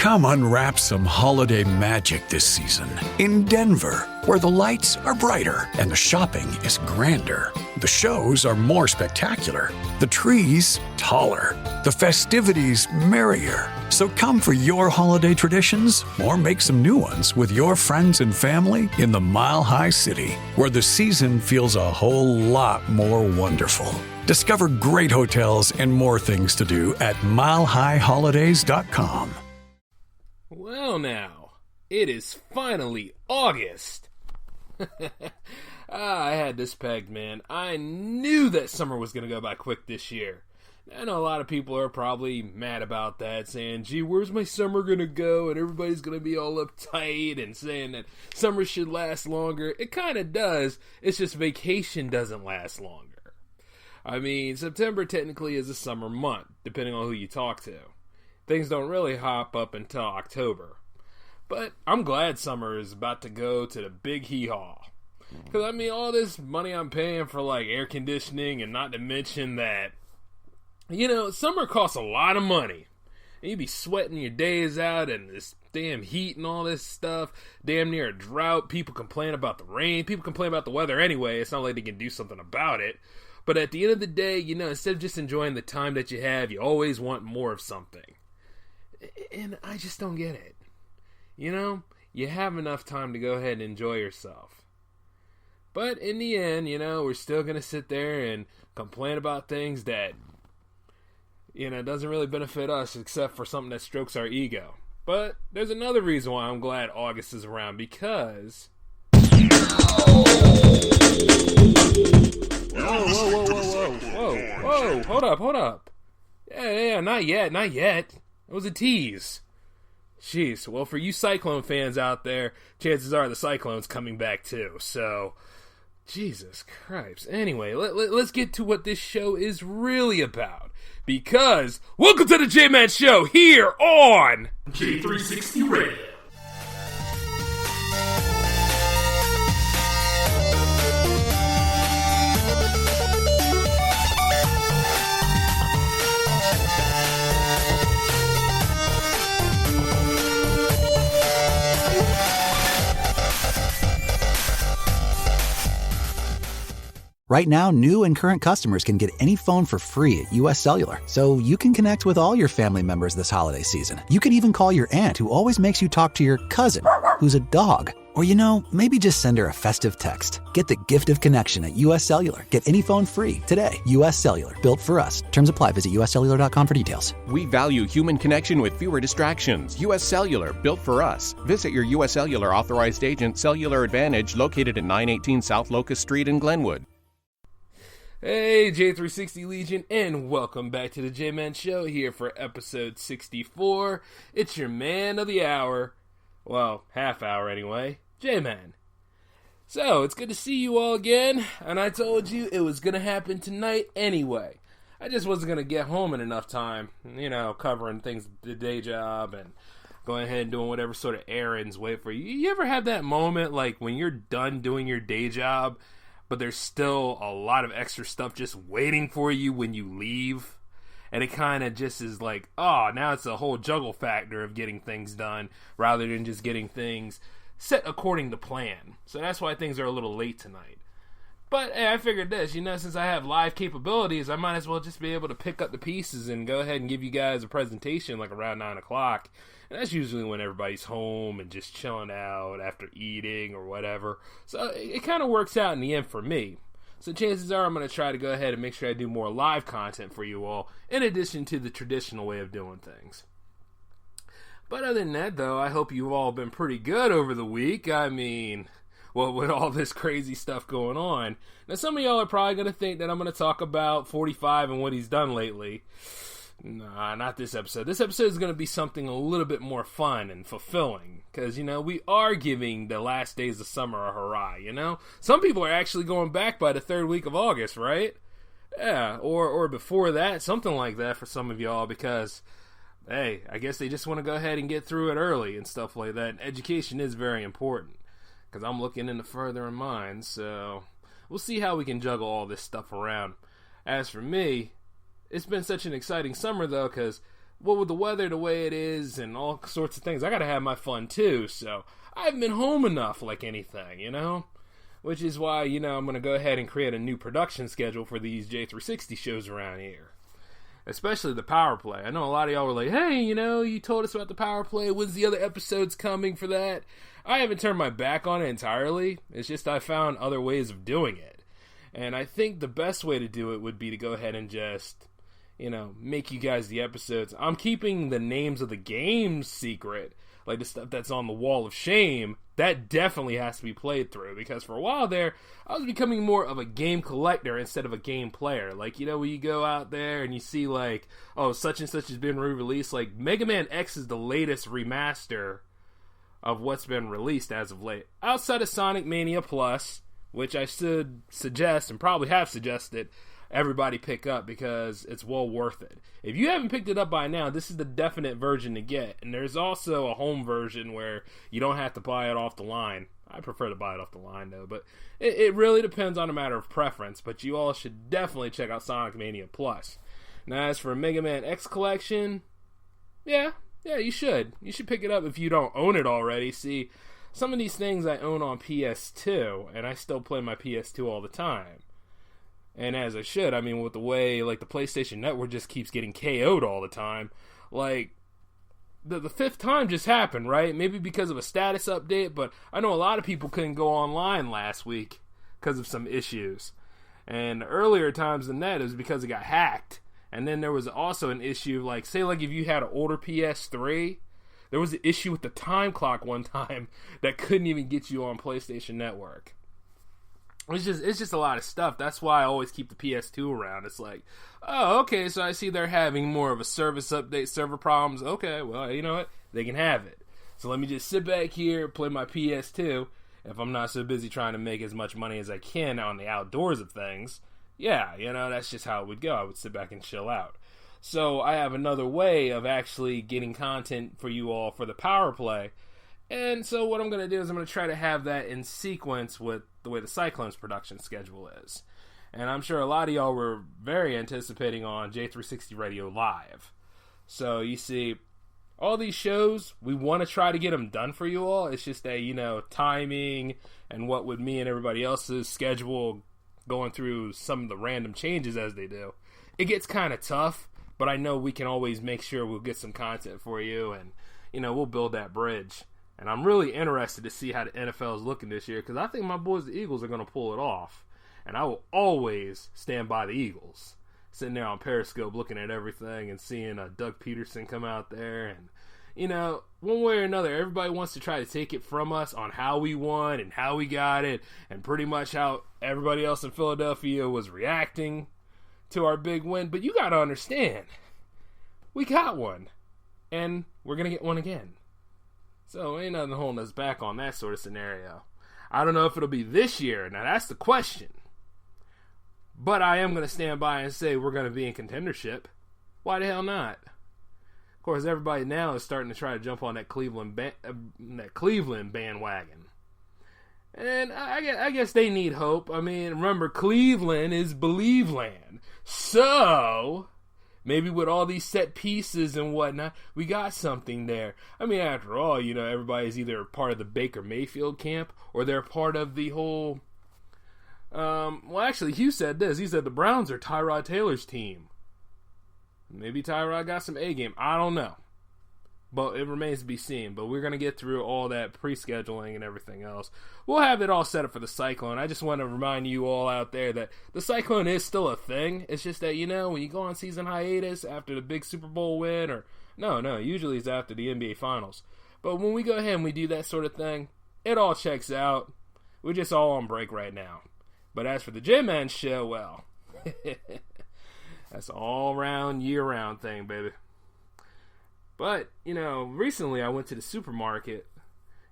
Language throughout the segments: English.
Come unwrap some holiday magic this season in Denver, where the lights are brighter and the shopping is grander. The shows are more spectacular, the trees taller, the festivities merrier. So come for your holiday traditions or make some new ones with your friends and family in the Mile High City, where the season feels a whole lot more wonderful. Discover great hotels and more things to do at milehighholidays.com. Well now, it is finally August. I had this pegged, man. I knew that summer was going to go by quick this year. I know a lot of people are probably mad about that, saying, gee, where's my summer going to go? And everybody's going to be all uptight and saying that summer should last longer. It kind of does. It's just vacation doesn't last longer. I mean, September technically is a summer month, depending on who you talk to. Things don't really hop up until October. But I'm glad summer is about to go to the big hee-haw. Because, I mean, all this money I'm paying for, like, air conditioning, and not to mention that, you know, summer costs a lot of money. And you be sweating your days out and this damn heat and all this stuff. Damn near a drought. People complain about the rain. People complain about the weather anyway. It's not like they can do something about it. But at the end of the day, you know, instead of just enjoying the time that you have, you always want more of something. And I just don't get it. You know, you have enough time to go ahead and enjoy yourself. But in the end, you know, we're still going to sit there and complain about things that, you know, doesn't really benefit us except for something that strokes our ego. But there's another reason why I'm glad August is around, because... Whoa, hold up. Yeah, not yet. It was a tease. Jeez, well, for you Cyclone fans out there, chances are the Cyclone's coming back too, so... Jesus Christ. Anyway, let's get to what this show is really about. Because, welcome to the J-Man Show here on J360 Radio. Right now, new and current customers can get any phone for free at US Cellular, so you can connect with all your family members this holiday season. You can even call your aunt, who always makes you talk to your cousin, who's a dog. Or, you know, maybe just send her a festive text. Get the gift of connection at US Cellular. Get any phone free today. US Cellular, built for us. Terms apply. Visit uscellular.com for details. We value human connection with fewer distractions. US Cellular, built for us. Visit your US Cellular authorized agent, Cellular Advantage, located at 918 South Locust Street in Glenwood. Hey, J360 Legion, and welcome back to the J-Man Show here for episode 64. It's your man of the hour, well, half hour anyway, J-Man. So, it's good to see you all again, and I told you it was going to happen tonight anyway. I just wasn't going to get home in enough time, you know, covering things, the day job, and going ahead and doing whatever sort of errands wait for you. You ever have that moment, like, when you're done doing your day job, but there's still a lot of extra stuff just waiting for you when you leave? And it kind of just is like, oh, now it's a whole juggle factor of getting things done rather than just getting things set according to plan. So that's why things are a little late tonight. But hey, I figured this, you know, since I have live capabilities, I might as well just be able to pick up the pieces and go ahead and give you guys a presentation like around 9 o'clock. And that's usually when everybody's home and just chilling out after eating or whatever. So it kind of works out in the end for me. So chances are I'm going to try to go ahead and make sure I do more live content for you all, in addition to the traditional way of doing things. But other than that, though, I hope you've all been pretty good over the week. I mean, well, with all this crazy stuff going on. Now, some of y'all are probably going to think that I'm going to talk about 45 and what he's done lately. Nah, not this episode. This episode is going to be something a little bit more fun and fulfilling. Because, you know, we are giving the last days of summer a hurrah, you know? Some people are actually going back by the third week of August, right? Yeah, or before that, something like that for some of y'all, because, hey, I guess they just want to go ahead and get through it early and stuff like that. And education is very important, because I'm looking into further in mind, so we'll see how we can juggle all this stuff around. As for me, it's been such an exciting summer, though, because well, with the weather the way it is and all sorts of things, I gotta have my fun too, so I haven't been home enough like anything, Which is why, I'm gonna go ahead and create a new production schedule for these J360 shows around here. Especially the PowerPlay. I know a lot of y'all were like, hey, you told us about the PowerPlay. When's the other episodes coming for that? I haven't turned my back on it entirely. It's just I found other ways of doing it. And I think the best way to do it would be to go ahead and just, make you guys the episodes. I'm keeping the names of the games secret, like the stuff that's on the Wall of Shame. That definitely has to be played through, because for a while there, I was becoming more of a game collector instead of a game player. Like, when you go out there and you see, like, oh, such and such has been re-released. Like, Mega Man X is the latest remaster of what's been released as of late. Outside of Sonic Mania Plus, which I should suggest, and probably have suggested, everybody pick up because it's well worth it. If you haven't picked it up by now, this is the definite version to get. And there's also a home version where you don't have to buy it off the line. I prefer to buy it off the line, though. But it really depends on a matter of preference. But you all should definitely check out Sonic Mania Plus. Now, as for Mega Man X Collection, yeah, you should. You should pick it up if you don't own it already. See, some of these things I own on PS2, and I still play my PS2 all the time. And as I should, with the way, like, the PlayStation Network just keeps getting KO'd all the time, like, the fifth time just happened, right? Maybe because of a status update, but I know a lot of people couldn't go online last week because of some issues. And earlier times than that, it was because it got hacked. And then there was also an issue, like, say, like, if you had an older PS3, there was an issue with the time clock one time that couldn't even get you on PlayStation Network. It's just a lot of stuff. That's why I always keep the PS2 around. It's like, oh, okay, so I see they're having more of a service update, server problems. Okay, well, you know what? They can have it. So let me just sit back here, play my PS2. If I'm not so busy trying to make as much money as I can on the outdoors of things, yeah, that's just how it would go. I would sit back and chill out. So I have another way of actually getting content for you all for the PowerPlay. And so what I'm going to do is I'm going to try to have that in sequence with the way the Cyclones production schedule is. And I'm sure a lot of y'all were very anticipating on J360 Radio Live. So you see, all these shows, we want to try to get them done for you all. It's just that, timing and what with me and everybody else's schedule going through some of the random changes as they do, it gets kind of tough. But I know we can always make sure we'll get some content for you, and, we'll build that bridge. And I'm really interested to see how the NFL is looking this year, because I think my boys, the Eagles, are going to pull it off. And I will always stand by the Eagles. Sitting there on Periscope looking at everything and seeing Doug Peterson come out there. And, one way or another, everybody wants to try to take it from us on how we won and how we got it, and pretty much how everybody else in Philadelphia was reacting to our big win. But you got to understand, we got one. And we're going to get one again. So ain't nothing holding us back on that sort of scenario. I don't know if it'll be this year. Now that's the question. But I am going to stand by and say we're going to be in contendership. Why the hell not? Of course, everybody now is starting to try to jump on that Cleveland bandwagon. And I guess they need hope. Remember, Cleveland is Believe Land. So maybe with all these set pieces and whatnot, we got something there. After all, everybody's either part of the Baker Mayfield camp or they're part of the whole... well, actually, Hugh said this. He said the Browns are Tyrod Taylor's team. Maybe Tyrod got some A-game. I don't know. But it remains to be seen. But we're going to get through all that pre-scheduling and everything else. We'll have it all set up for the Cyclone. I just want to remind you all out there that the Cyclone is still a thing. It's just that, when you go on season hiatus after the big Super Bowl win, or... No, usually it's after the NBA Finals. But when we go ahead and we do that sort of thing, it all checks out. We're just all on break right now. But as for the J-Man show, well... that's an all-round, year-round thing, baby. But, recently I went to the supermarket,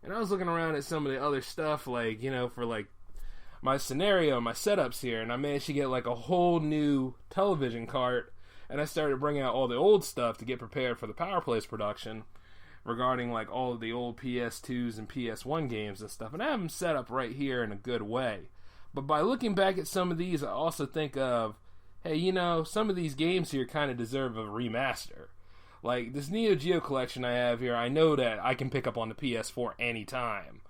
and I was looking around at some of the other stuff, like, for, like, my scenario, my setups here, and I managed to get, like, a whole new television cart, and I started bringing out all the old stuff to get prepared for the PowerPlay's production regarding, like, all of the old PS2s and PS1 games and stuff, and I have them set up right here in a good way. But by looking back at some of these, I also think of, hey, some of these games here kind of deserve a remaster. Like, this Neo Geo collection I have here, I know that I can pick up on the PS4 anytime.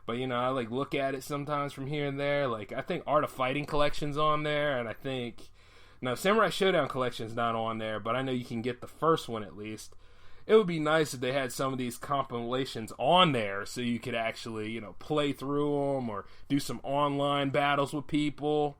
But, you know, I, like, look at it sometimes from here and there. Like, I think Art of Fighting collection's on there, and I think... No, Samurai Showdown collection's not on there, but I know you can get the first one at least. It would be nice if they had some of these compilations on there so you could actually, you know, play through them or do some online battles with people.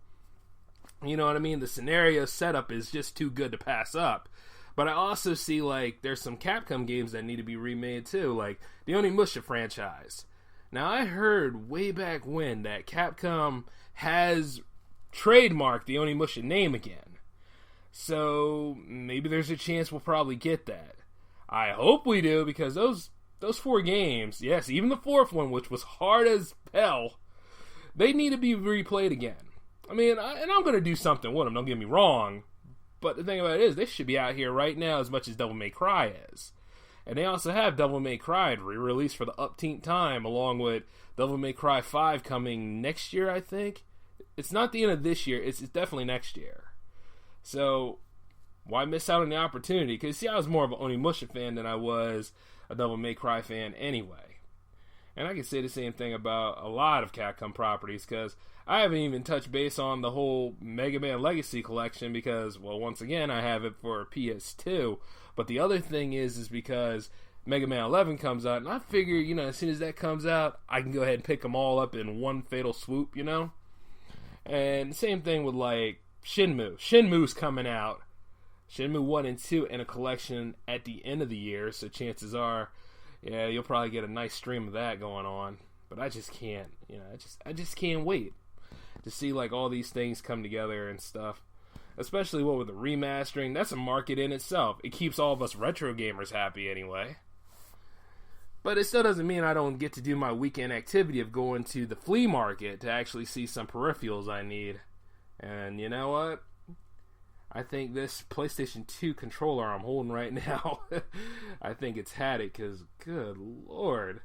You know what I mean? The scenario setup is just too good to pass up. But I also see, like, there's some Capcom games that need to be remade too, like the Onimusha franchise. Now, I heard way back when that Capcom has trademarked the Onimusha name again. So, maybe there's a chance we'll probably get that. I hope we do, because those 4 games, yes, even the 4th one, which was hard as hell, they need to be replayed again. I mean, and I'm going to do something with them, don't get me wrong, but the thing about it is, they should be out here right now as much as Devil May Cry is. And they also have Devil May Cry re-released for the upteenth time, along with Devil May Cry 5 coming next year, I think. It's not the end of this year, it's definitely next year. So, why miss out on the opportunity? Because, see, I was more of an Onimusha fan than I was a Devil May Cry fan anyway. And I can say the same thing about a lot of Capcom properties, because I haven't even touched base on the whole Mega Man Legacy collection because, well, once again, I have it for PS2. But the other thing is because Mega Man 11 comes out, and I figure, you know, as soon as that comes out, I can go ahead and pick them all up in one fatal swoop, you know? And same thing with, like, Shenmue. Shenmue's coming out. Shenmue 1 and 2 in a collection at the end of the year, so chances are, yeah, you'll probably get a nice stream of that going on. But I just can't, you know, I just can't wait to see, like, all these things come together and stuff. Especially with the remastering, that's a market in itself. It keeps all of us retro gamers happy anyway. But it still doesn't mean I don't get to do my weekend activity of going to the flea market to actually see some peripherals I need. And you know what? I think this PlayStation 2 controller I'm holding right now, I think it's had it, because, good lord.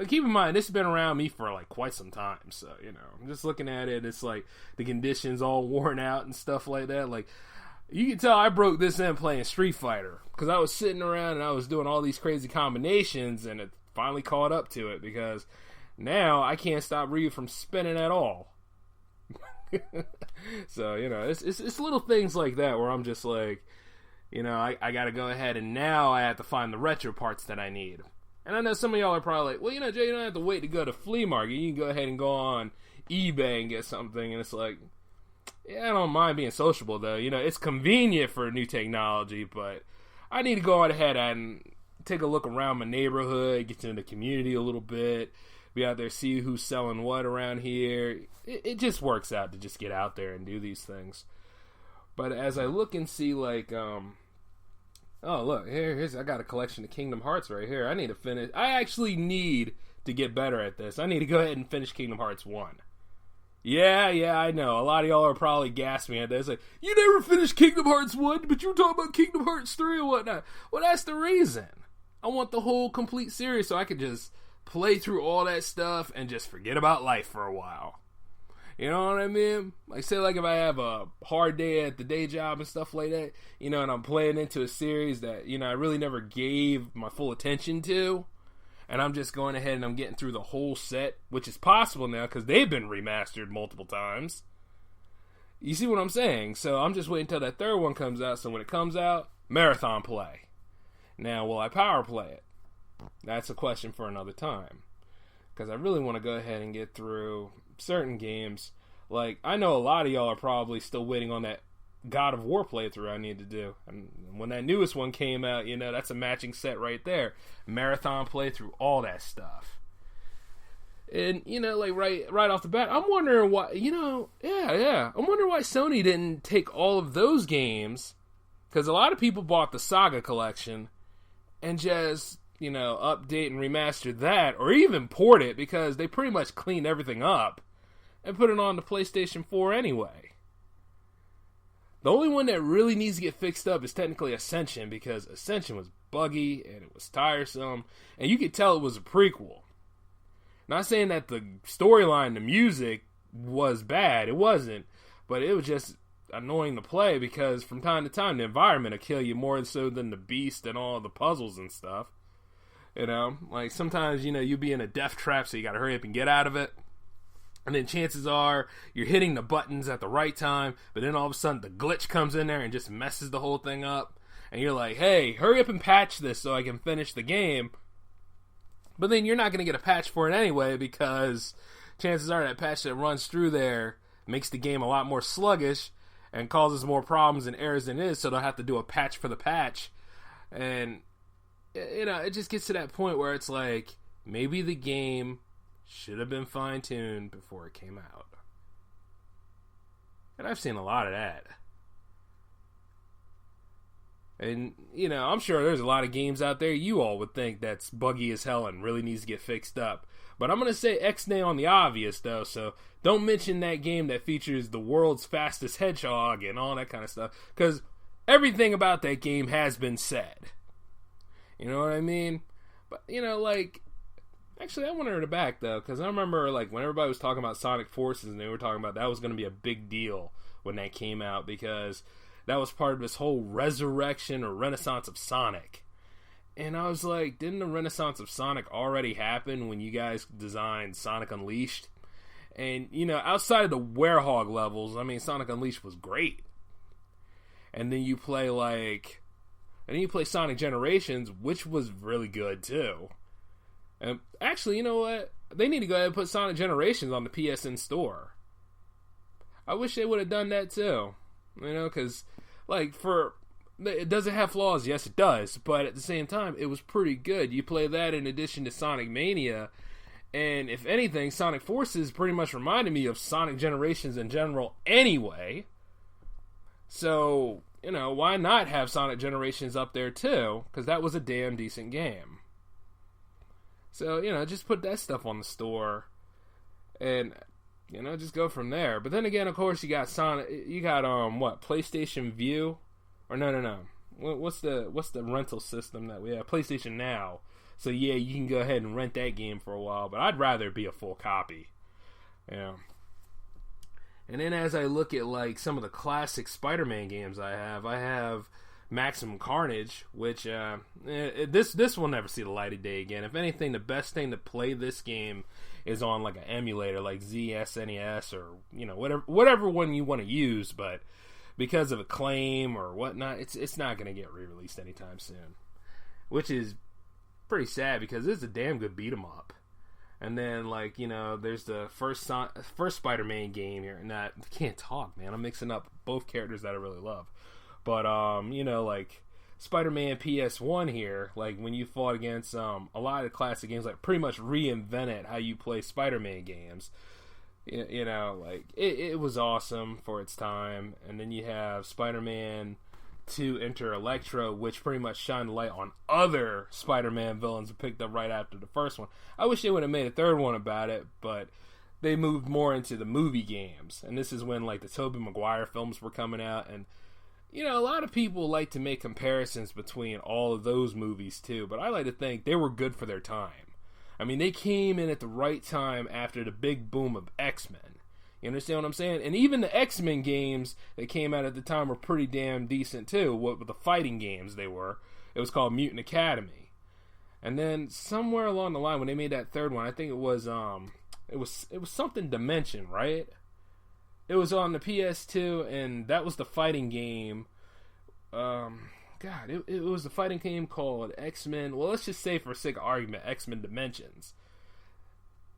Keep in mind, this has been around me for, like, quite some time, so, you know, I'm just looking at it, it's like, the condition's all worn out and stuff like that. Like, you can tell I broke this in playing Street Fighter, because I was sitting around and I was doing all these crazy combinations, and it finally caught up to it, because now I can't stop Ryu from spinning at all. So, you know, it's little things like that where I'm just like, you know, I gotta go ahead and now I have to find the retro parts that I need. And I know some of y'all are probably like, well, you know, Jay, you don't have to wait to go to Flea Market. You can go ahead and go on eBay and get something. And it's like, yeah, I don't mind being sociable, though. You know, it's convenient for new technology, but I need to go on ahead and take a look around my neighborhood, get to know the community a little bit, be out there, see who's selling what around here. It just works out to just get out there and do these things. But as I look and see, like, oh, look, here's I got a collection of Kingdom Hearts right here. I actually need to get better at this. I need to go ahead and finish Kingdom Hearts 1. Yeah, I know. A lot of y'all are probably gasping at this. Like, you never finished Kingdom Hearts 1, but you were talking about Kingdom Hearts 3 and whatnot. Well, that's the reason. I want the whole complete series so I could just play through all that stuff and just forget about life for a while. You know what I mean? Like, say, like, if I have a hard day at the day job and stuff like that, you know, and I'm playing into a series that, you know, I really never gave my full attention to, and I'm just going ahead and I'm getting through the whole set, which is possible now because they've been remastered multiple times. You see what I'm saying? So I'm just waiting until that third one comes out, so when it comes out, marathon play. Now, will I power play it? That's a question for another time. Because I really want to go ahead and get through certain games. Like, I know a lot of y'all are probably still waiting on that God of War playthrough I need to do. And when that newest one came out, you know, that's a matching set right there. Marathon playthrough, all that stuff. And, you know, like, right off the bat, I'm wondering why, you know, yeah. I'm wondering why Sony didn't take all of those games, because a lot of people bought the Saga collection and just, you know, update and remaster that, or even port it, because they pretty much cleaned everything up and put it on the PlayStation 4 anyway. The only one that really needs to get fixed up is technically Ascension, because Ascension was buggy and it was tiresome, and you could tell it was a prequel. Not saying that the storyline, the music was bad, it wasn't, but it was just annoying to play because from time to time the environment will kill you more so than the beast and all the puzzles and stuff. You know, like sometimes, you know, you'll be in a death trap, so you gotta hurry up and get out of it. And then chances are you're hitting the buttons at the right time, but then all of a sudden the glitch comes in there and just messes the whole thing up. And you're like, hey, hurry up and patch this so I can finish the game. But then you're not going to get a patch for it anyway, because chances are that patch that runs through there makes the game a lot more sluggish and causes more problems and errors than it is, so they'll have to do a patch for the patch. And, you know, it just gets to that point where it's like, maybe the game should have been fine-tuned before it came out. And I've seen a lot of that. And, you know, I'm sure there's a lot of games out there you all would think that's buggy as hell and really needs to get fixed up. But I'm going to say X-nay on the obvious, though, so don't mention that game that features the world's fastest hedgehog and all that kind of stuff, because everything about that game has been said. You know what I mean? But, you know, like, actually, I want to turn it back, though, because I remember, like, when everybody was talking about Sonic Forces, and they were talking about that was going to be a big deal when that came out, because that was part of this whole resurrection or renaissance of Sonic. And I was like, didn't the renaissance of Sonic already happen when you guys designed Sonic Unleashed? And, you know, outside of the Werehog levels, I mean, Sonic Unleashed was great. And then you play, like, Sonic Generations, which was really good, too. And actually, you know what? They need to go ahead and put Sonic Generations on the PSN store. I wish they would have done that, too. You know, because, like, does it have flaws? Yes, it does. But at the same time, it was pretty good. You play that in addition to Sonic Mania. And if anything, Sonic Forces pretty much reminded me of Sonic Generations in general anyway. So, you know, why not have Sonic Generations up there too? Because that was a damn decent game. So, you know, just put that stuff on the store. And, you know, just go from there. But then again, of course, you got PlayStation View? Or no. What's the rental system that we have? PlayStation Now. So yeah, you can go ahead and rent that game for a while, but I'd rather it be a full copy. Yeah. And then as I look at like some of the classic Spider-Man games I have Maximum Carnage, which this will never see the light of day again. If anything, the best thing to play this game is on like an emulator like ZSNES or, you know, whatever one you want to use, but because of a claim or whatnot, it's not going to get re-released anytime soon, which is pretty sad because it's a damn good beat 'em up. And then, like, you know, there's the first Spider-Man game here, and I can't talk, man. I'm mixing up both characters that I really love. But you know, like Spider-Man PS1 here, like when you fought against a lot of classic games, like pretty much reinvented how you play Spider-Man games. You know, like it was awesome for its time. And then you have Spider-Man 2 Enter Electro, which pretty much shined the light on other Spider-Man villains and picked up right after the first one. I wish they would have made a third one about it, but they moved more into the movie games. And this is when like the Tobey Maguire films were coming out, and you know, a lot of people like to make comparisons between all of those movies too, but I like to think they were good for their time. I mean, they came in at the right time after the big boom of X-Men. You understand what I'm saying? And even the X-Men games that came out at the time were pretty damn decent too. With the fighting games they were. It was called Mutant Academy. And then somewhere along the line when they made that third one, I think it was something Dimension, right? It was on the PS2, and that was the fighting game. It was a fighting game called X-Men. Well, let's just say for sake of argument, X-Men Dimensions.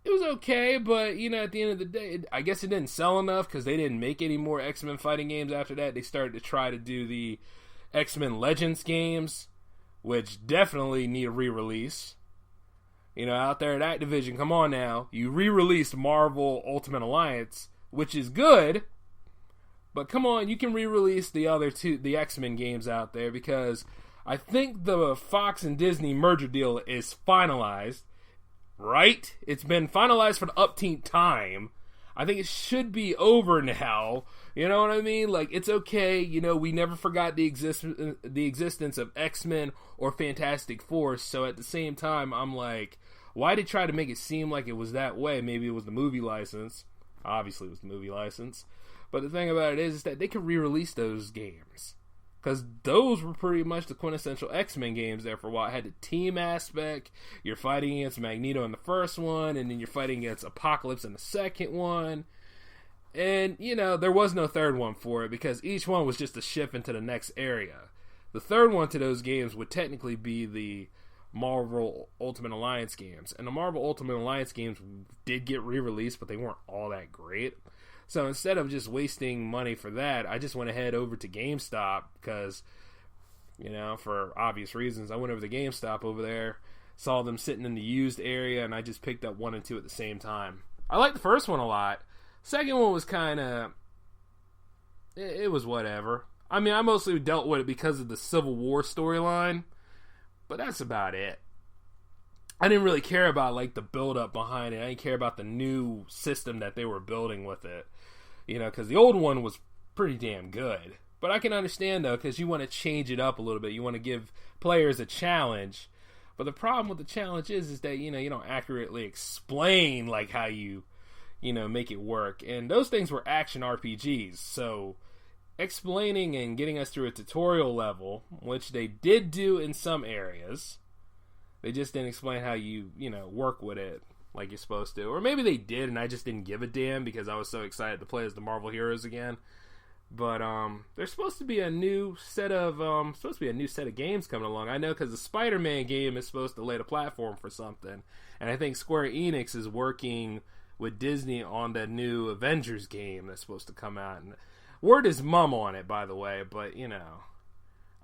It was okay, but, you know, at the end of the day, I guess it didn't sell enough because they didn't make any more X-Men fighting games after that. They started to try to do the X-Men Legends games, which definitely need a re-release. You know, out there at Activision, come on now. You re-released Marvel Ultimate Alliance, which is good, but come on, you can re-release the other two, the X-Men games out there, because I think the Fox and Disney merger deal is finalized. Right? It's been finalized for the upteenth time. I think it should be over now. You know what I mean? Like, it's okay. You know, we never forgot the existence of X-Men or Fantastic Four. So at the same time, I'm like, why did try to make it seem like it was that way? Maybe it was the movie license. Obviously, it was the movie license. But the thing about it is that they could re-release those games. Because those were pretty much the quintessential X-Men games there for a while. It had the team aspect. You're fighting against Magneto in the first one, and then you're fighting against Apocalypse in the second one. And, there was no third one for it because each one was just a shift into the next area. The third one to those games would technically be the Marvel Ultimate Alliance games. And the Marvel Ultimate Alliance games did get re-released, but they weren't all that great. So instead of just wasting money for that, I just went ahead over to GameStop because, for obvious reasons, I went over to GameStop over there, saw them sitting in the used area, and I just picked up 1 and 2 at the same time. I liked the first one a lot. Second one was kind of, it was whatever. I mean, I mostly dealt with it because of the Civil War storyline, but that's about it. I didn't really care about, the build-up behind it. I didn't care about the new system that they were building with it. Because the old one was pretty damn good. But I can understand, though, because you want to change it up a little bit. You want to give players a challenge. But the problem with the challenge is that, you don't accurately explain, how you, make it work. And those things were action RPGs. So explaining and getting us through a tutorial level, which they did do in some areas, they just didn't explain how you, work with it like you're supposed to. Or maybe they did and I just didn't give a damn because I was so excited to play as the Marvel heroes again. But there's supposed to be a new set of games coming along. I know because the Spider-Man game is supposed to lay the platform for something. And I think Square Enix is working with Disney on that new Avengers game that's supposed to come out. And word is mum on it, by the way, but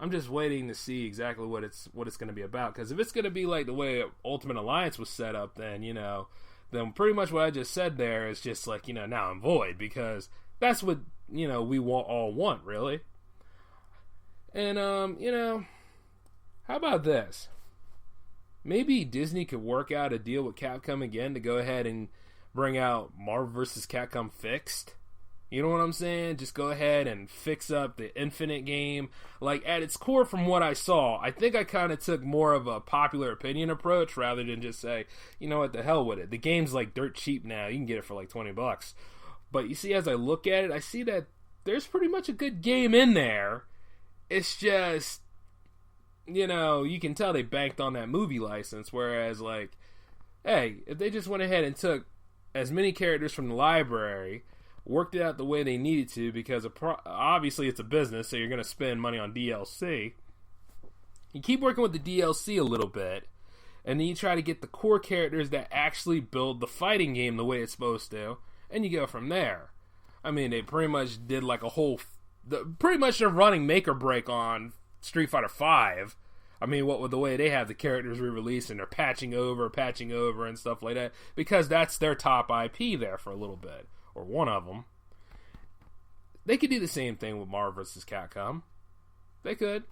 I'm just waiting to see exactly what it's going to be about. Because if it's going to be like the way Ultimate Alliance was set up, then then pretty much what I just said there is just now I'm void, because that's what we all want, really. And how about this? Maybe Disney could work out a deal with Capcom again to go ahead and bring out Marvel vs. Capcom Fixed. You know what I'm saying? Just go ahead and fix up the Infinite game. At its core, from what I saw, I think I kind of took more of a popular opinion approach rather than just say, what the hell with it. The game's dirt cheap now. You can get it for $20. But you see, as I look at it, I see that there's pretty much a good game in there. It's just, you can tell they banked on that movie license. Whereas, hey, if they just went ahead and took as many characters from the library, worked it out the way they needed to, because obviously it's a business, so you're going to spend money on DLC. You keep working with the DLC a little bit, and then you try to get the core characters that actually build the fighting game the way it's supposed to, and you go from there. I mean, they pretty much did pretty much they're running make or break on Street Fighter V. I mean, what with the way they have the characters re-released and they're patching over and stuff like that, because that's their top IP there for a little bit. Or one of them. They could do the same thing with Marvel vs. Capcom. They could.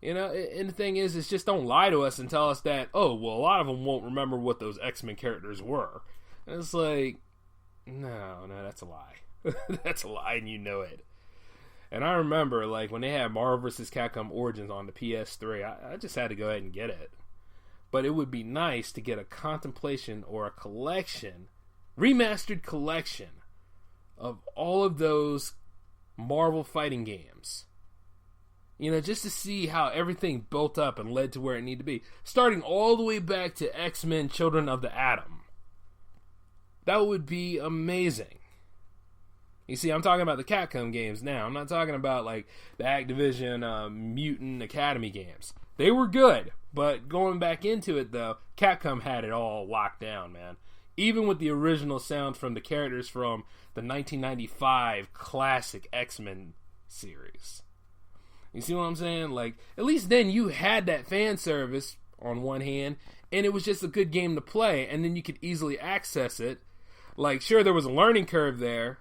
And the thing is just don't lie to us and tell us that, a lot of them won't remember what those X-Men characters were. And it's no, that's a lie. That's a lie, and you know it. And I remember, when they had Marvel vs. Capcom Origins on the PS3, I just had to go ahead and get it. But it would be nice to get a contemplation or a collection, remastered collection of all of those Marvel fighting games. Just to see how everything built up and led to where it needed to be. Starting all the way back to X-Men Children of the Atom. That would be amazing. You see, I'm talking about the Capcom games now. I'm not talking about the Activision Mutant Academy games. They were good, but going back into it though, Capcom had it all locked down, man. Even with the original sounds from the characters from the 1995 classic X-Men series. You see what I'm saying? At least then you had that fan service on one hand, and it was just a good game to play, and then you could easily access it. Sure, there was a learning curve there.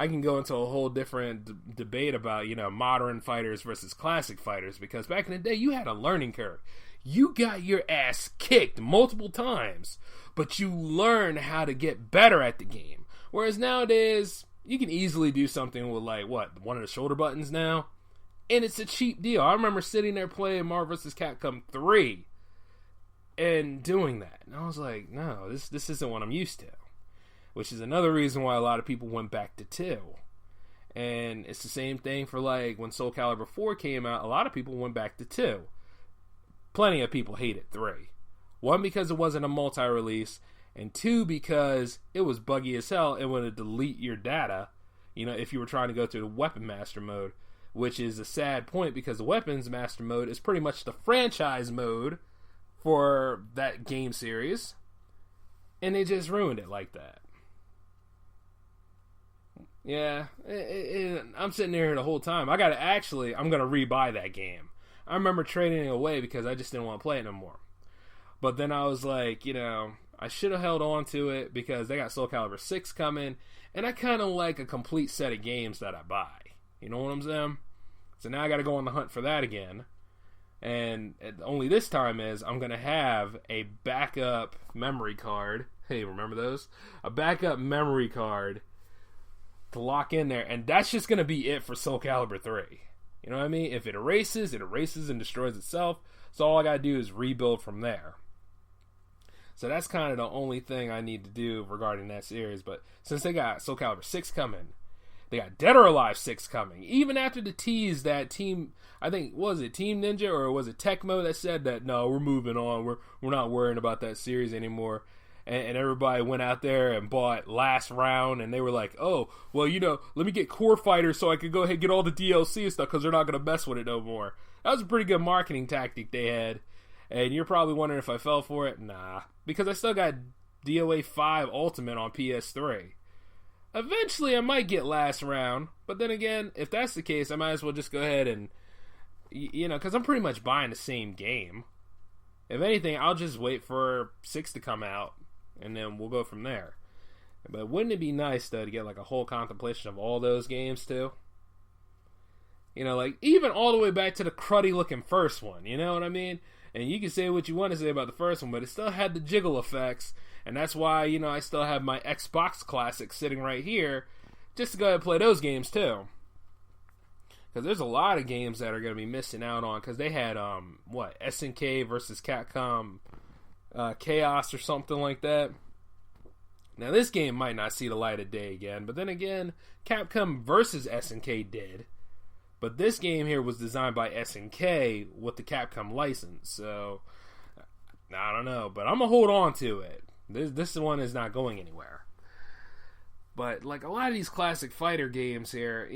I can go into a whole different debate about, modern fighters versus classic fighters, because back in the day, you had a learning curve. You got your ass kicked multiple times, but you learned how to get better at the game. Whereas nowadays, you can easily do something with one of the shoulder buttons now, and it's a cheap deal. I remember sitting there playing Marvel vs. Capcom 3 and doing that, and I was like, no, this isn't what I'm used to. Which is another reason why a lot of people went back to 2. And it's the same thing for like when Soul Calibur 4 came out. A lot of people went back to 2. Plenty of people hated 3. 1, because it wasn't a multi-release, and 2, because it was buggy as hell and would delete your data, if you were trying to go through the Weapon Master mode, which is a sad point because the Weapons Master mode is pretty much the franchise mode for that game series, and they just ruined it like that. Yeah, I'm sitting there the whole time. I'm going to rebuy that game. I remember trading it away because I just didn't want to play it no more. But then I was like, I should have held on to it because they got Soul Calibur 6 coming, and I kind of like a complete set of games that I buy. You know what I'm saying? So now I got to go on the hunt for that again. And only this time is I'm going to have a backup memory card. Hey, remember those? A backup memory card to lock in there, and that's just going to be it for Soul Calibur 3. You know what I mean? If it erases and destroys itself. So all I got to do is rebuild from there. So that's kind of the only thing I need to do regarding that series. But since they got Soul Calibur 6 coming, they got Dead or Alive 6 coming. Even after the tease that Team, I think, was it Team Ninja or was it Tecmo that said that, no, we're moving on. We're not worrying about that series anymore. And everybody went out there and bought Last Round, and they were like, oh, well, let me get Core Fighter so I could go ahead and get all the DLC and stuff because they're not going to mess with it no more. That was a pretty good marketing tactic they had. And you're probably wondering if I fell for it. Nah, because I still got DOA 5 Ultimate on PS3. Eventually, I might get Last Round. But then again, if that's the case, I might as well just go ahead and, because I'm pretty much buying the same game. If anything, I'll just wait for 6 to come out, and then we'll go from there. But wouldn't it be nice, though, to get like a whole contemplation of all those games, too? Like, even all the way back to the cruddy-looking first one, you know what I mean? And you can say what you want to say about the first one, but it still had the jiggle effects, and that's why, I still have my Xbox Classic sitting right here, just to go ahead and play those games, too. Because there's a lot of games that are going to be missing out on, because they had, SNK versus Capcom Chaos or something like that. Now, this game might not see the light of day again, but then again, Capcom versus SNK did. But this game here was designed by SNK with the Capcom license, so I don't know. But I'm going to hold on to it. This one is not going anywhere. But like a lot of these classic fighter games here,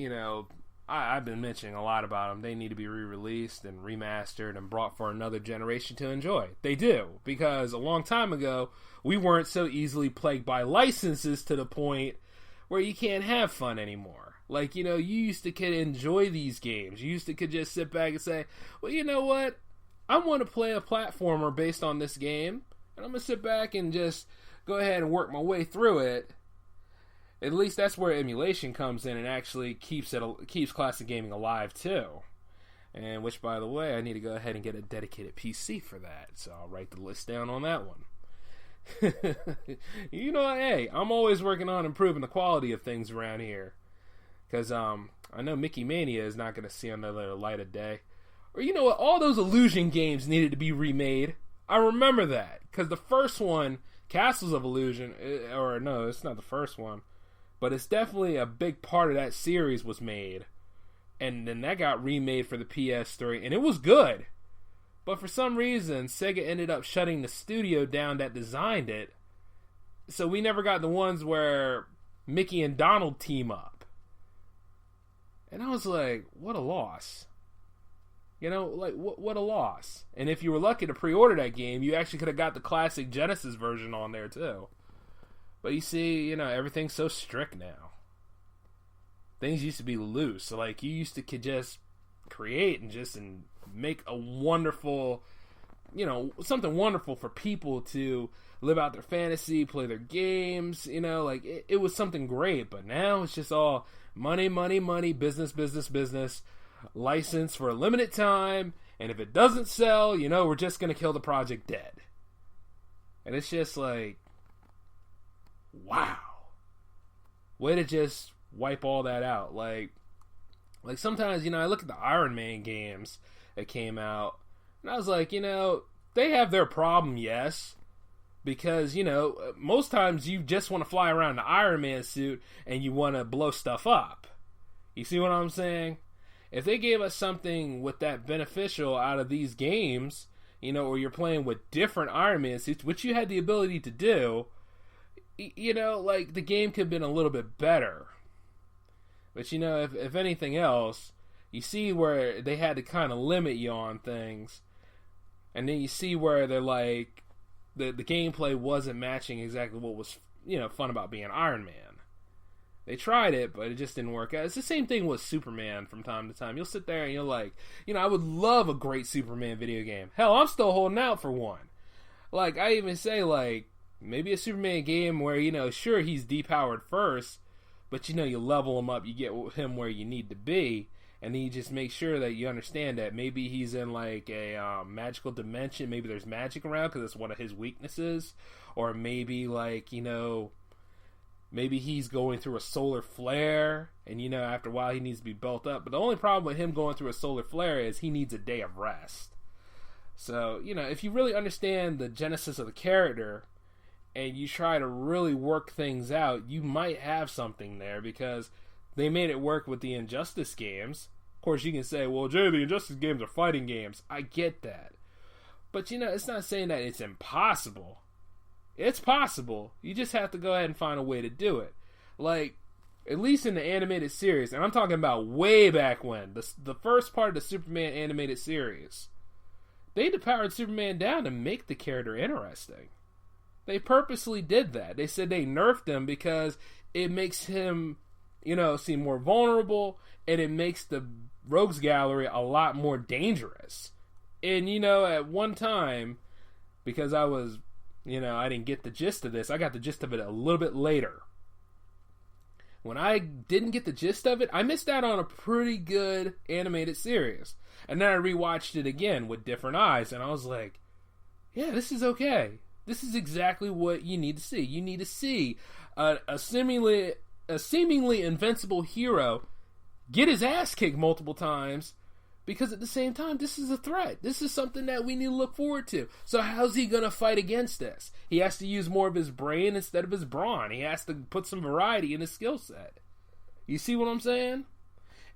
I've been mentioning a lot about them. They need to be re-released and remastered and brought for another generation to enjoy. They do, because a long time ago, we weren't so easily plagued by licenses to the point where you can't have fun anymore. Like, you used to could enjoy these games. You used to could just sit back and say, well, you know what? I want to play a platformer based on this game, and I'm going to sit back and just go ahead and work my way through it. At least that's where emulation comes in and actually keeps classic gaming alive, too. And which, by the way, I need to go ahead and get a dedicated PC for that. So I'll write the list down on that one. Hey, I'm always working on improving the quality of things around here. Because I know Mickey Mania is not going to see another light of day. Or you know what? All those Illusion games needed to be remade. I remember that. Because the first one, Castles of Illusion, or no, it's not the first one. But it's definitely a big part of that series was made. And then that got remade for the PS3. And it was good. But for some reason, Sega ended up shutting the studio down that designed it. So we never got the ones where Mickey and Donald team up. And I was like, what a loss. What a loss. And if you were lucky to pre-order that game, you actually could have got the classic Genesis version on there, too. But you see, everything's so strict now. Things used to be loose. So, like, you used to could just create and make a wonderful, something wonderful for people to live out their fantasy, play their games, it was something great. But now it's just all money, money, money, business, business, business, license for a limited time, and if it doesn't sell, we're just going to kill the project dead. And it's just like, wow. Way to just wipe all that out. Like sometimes, I look at the Iron Man games that came out, and I was like, they have their problem, yes. Because, most times you just want to fly around in the Iron Man suit and you want to blow stuff up. You see what I'm saying? If they gave us something with that beneficial out of these games, or you're playing with different Iron Man suits, which you had the ability to do, the game could have been a little bit better. But, if anything else, you see where they had to kind of limit you on things. And then you see where they're like, the gameplay wasn't matching exactly what was, fun about being Iron Man. They tried it, but it just didn't work out. It's the same thing with Superman from time to time. You'll sit there and you're like, I would love a great Superman video game. Hell, I'm still holding out for one. Like, I even say, maybe a Superman game where, sure, he's depowered first, but, you level him up, you get him where you need to be, and then you just make sure that you understand that maybe he's in, a magical dimension, maybe there's magic around, because that's one of his weaknesses, or maybe, maybe he's going through a solar flare, and, after a while he needs to be built up. But the only problem with him going through a solar flare is he needs a day of rest. So, if you really understand the genesis of the character, and you try to really work things out, you might have something there, because they made it work with the Injustice games. Of course, you can say, well, Jay, the Injustice games are fighting games. I get that. But, it's not saying that it's impossible. It's possible. You just have to go ahead and find a way to do it. At least in the animated series, and I'm talking about way back when, the first part of the Superman animated series, they depowered Superman down to make the character interesting. They purposely did that. They said they nerfed him because it makes him, seem more vulnerable, and it makes the Rogues Gallery a lot more dangerous. And, at one time, because I was... I didn't get the gist of this. I got the gist of it a little bit later. When I didn't get the gist of it, I missed out on a pretty good animated series. And then I rewatched it again with different eyes, and I was like, yeah, this is okay. This is exactly what you need to see. You need to see a seemingly invincible hero get his ass kicked multiple times, because at the same time, this is a threat. This is something that we need to look forward to. So how's he going to fight against this? He has to use more of his brain instead of his brawn. He has to put some variety in his skill set. You see what I'm saying?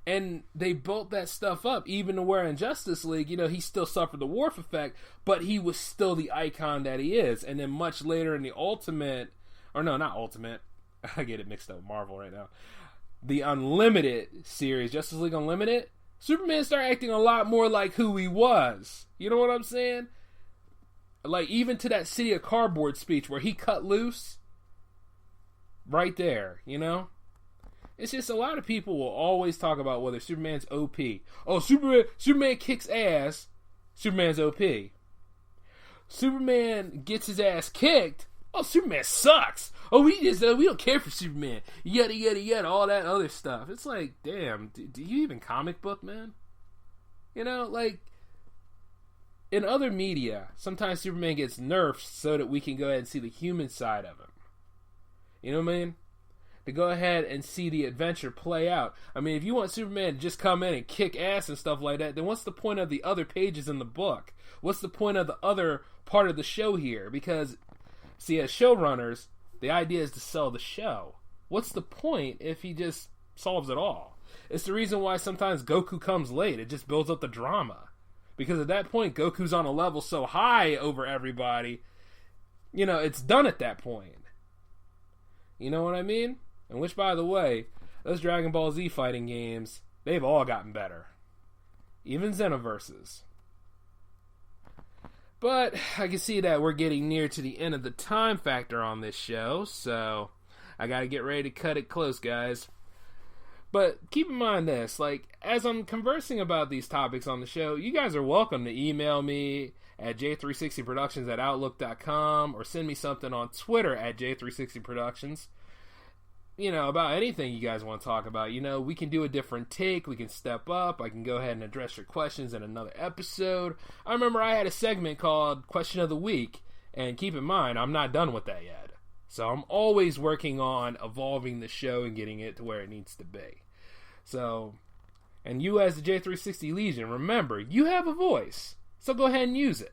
And they built that stuff up, even to where in Justice League, he still suffered the Worf effect, but he was still the icon that he is. And then much later in the Ultimate, or no, not Ultimate, I get it mixed up with Marvel right now, the Unlimited series, Justice League Unlimited, Superman started acting a lot more like who he was. You know what I'm saying? Even to that City of Cardboard speech where he cut loose. Right there, It's just a lot of people will always talk about whether Superman's OP. Oh, Superman kicks ass. Superman's OP. Superman gets his ass kicked. Oh, Superman sucks. Oh, we don't care for Superman. Yada, yada, yada, all that other stuff. It's like, damn, do you even comic book, man? In other media, sometimes Superman gets nerfed so that we can go ahead and see the human side of him. You know what I mean? To go ahead and see the adventure play out. I mean, if you want Superman to just come in and kick ass and stuff like that, then what's the point of the other pages in the book? What's the point of the other part of the show here? Because, see, as showrunners, the idea is to sell the show. What's the point if he just solves it all? It's the reason why sometimes Goku comes late. It just builds up the drama. Because at that point, Goku's on a level so high over everybody, it's done at that point. You know what I mean? And which, by the way, those Dragon Ball Z fighting games, they've all gotten better. Even Xenoverses. But I can see that we're getting near to the end of the time factor on this show, so I gotta get ready to cut it close, guys. But keep in mind this, as I'm conversing about these topics on the show, you guys are welcome to email me at j360productions@outlook.com or send me something on Twitter at j360productions. About anything you guys want to talk about. We can do a different take. We can step up. I can go ahead and address your questions in another episode. I remember I had a segment called Question of the Week, and keep in mind, I'm not done with that yet. So I'm always working on evolving the show and getting it to where it needs to be. So, and you as the J360 Legion, remember, you have a voice. So go ahead and use it.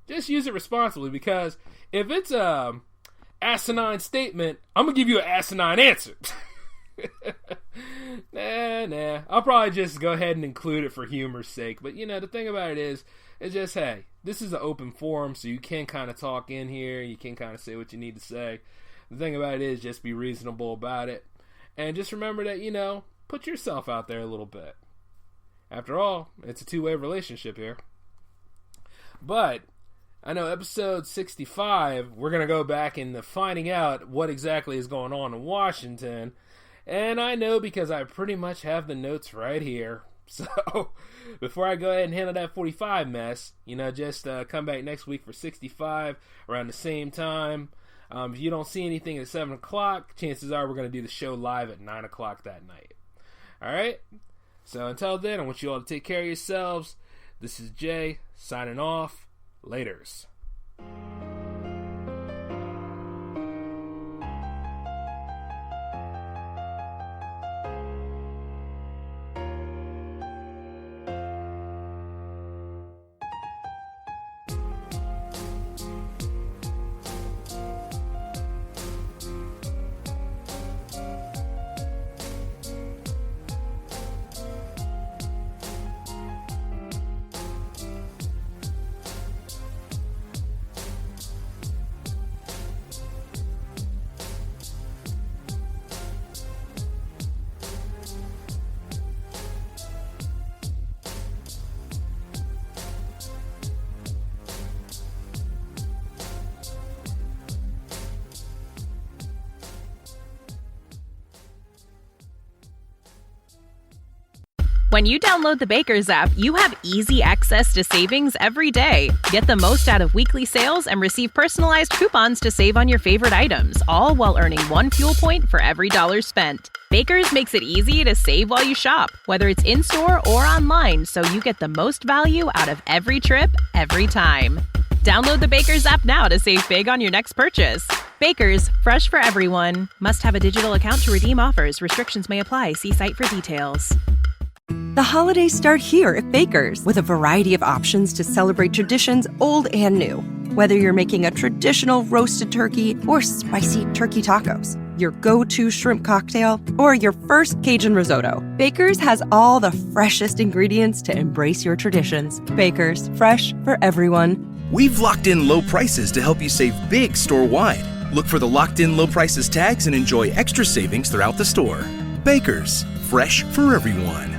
Just use it responsibly, because if it's a asinine statement, I'm going to give you an asinine answer. Nah. I'll probably just go ahead and include it for humor's sake. But, the thing about it is, it's just, hey, this is an open forum, so you can kind of talk in here. You can kind of say what you need to say. The thing about it is just be reasonable about it. And just remember that, put yourself out there a little bit. After all, it's a two-way relationship here. But I know episode 65, we're going to go back into finding out what exactly is going on in Washington. And I know because I pretty much have the notes right here. So before I go ahead and handle that 45 mess, just come back next week for 65 around the same time. If you don't see anything at 7 o'clock, chances are we're going to do the show live at 9 o'clock that night. All right? So until then, I want you all to take care of yourselves. This is Jay, signing off. Laters. When you download the Baker's app, you have easy access to savings every day. Get the most out of weekly sales and receive personalized coupons to save on your favorite items, all while earning 1 fuel point for every $1 spent. Baker's makes it easy to save while you shop, whether it's in-store or online, so you get the most value out of every trip, every time. Download the Baker's app now to save big on your next purchase. Baker's, fresh for everyone. Must have a digital account to redeem offers. Restrictions may apply. See site for details. The holidays start here at Baker's with a variety of options to celebrate traditions old and new. Whether you're making a traditional roasted turkey or spicy turkey tacos, your go-to shrimp cocktail, or your first Cajun risotto, Baker's has all the freshest ingredients to embrace your traditions. Baker's, fresh for everyone. We've locked in low prices to help you save big store-wide. Look for the locked in low prices tags and enjoy extra savings throughout the store. Baker's, fresh for everyone.